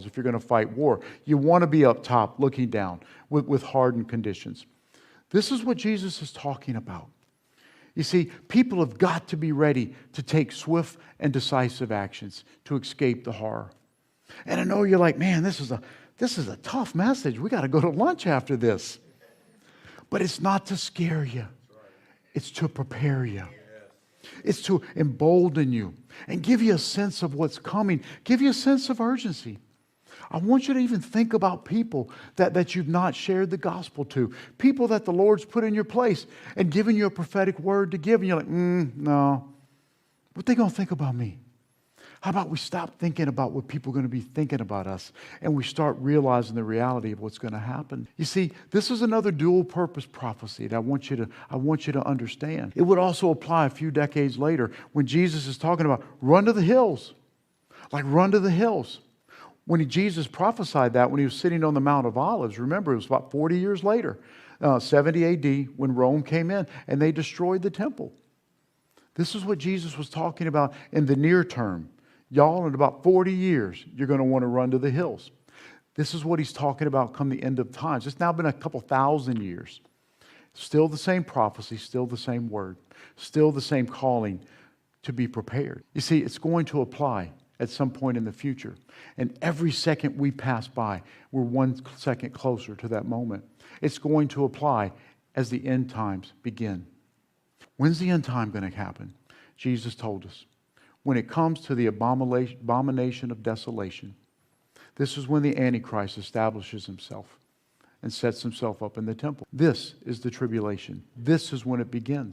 if you're going to fight war. You want to be up top looking down with hardened conditions. This is what Jesus is talking about. You see, people have got to be ready to take swift and decisive actions to escape the horror. And I know you're like, man, this is a tough message. We got to go to lunch after this. But it's not to scare you. It's to prepare you. It's to embolden you and give you a sense of what's coming. Give you a sense of urgency. I want you to even think about people that you've not shared the gospel to. People that the Lord's put in your place and given you a prophetic word to give. And you're like, no. What they going to think about me? How about we stop thinking about what people are going to be thinking about us and we start realizing the reality of what's going to happen? You see, this is another dual purpose prophecy that I want you to understand. It would also apply a few decades later when Jesus is talking about run to the hills. Like run to the hills. When Jesus prophesied that when he was sitting on the Mount of Olives, remember it was about 40 years later, 70 AD, when Rome came in and they destroyed the temple. This is what Jesus was talking about in the near term. Y'all, in about 40 years, you're going to want to run to the hills. This is what he's talking about come the end of times. It's now been a couple thousand years. Still the same prophecy, still the same word, still the same calling to be prepared. You see, it's going to apply at some point in the future. And every second we pass by, we're 1 second closer to that moment. It's going to apply as the end times begin. When's the end time going to happen? Jesus told us. When it comes to the abomination of desolation, this is when the Antichrist establishes himself and sets himself up in the temple. This is the tribulation. This is when it begins.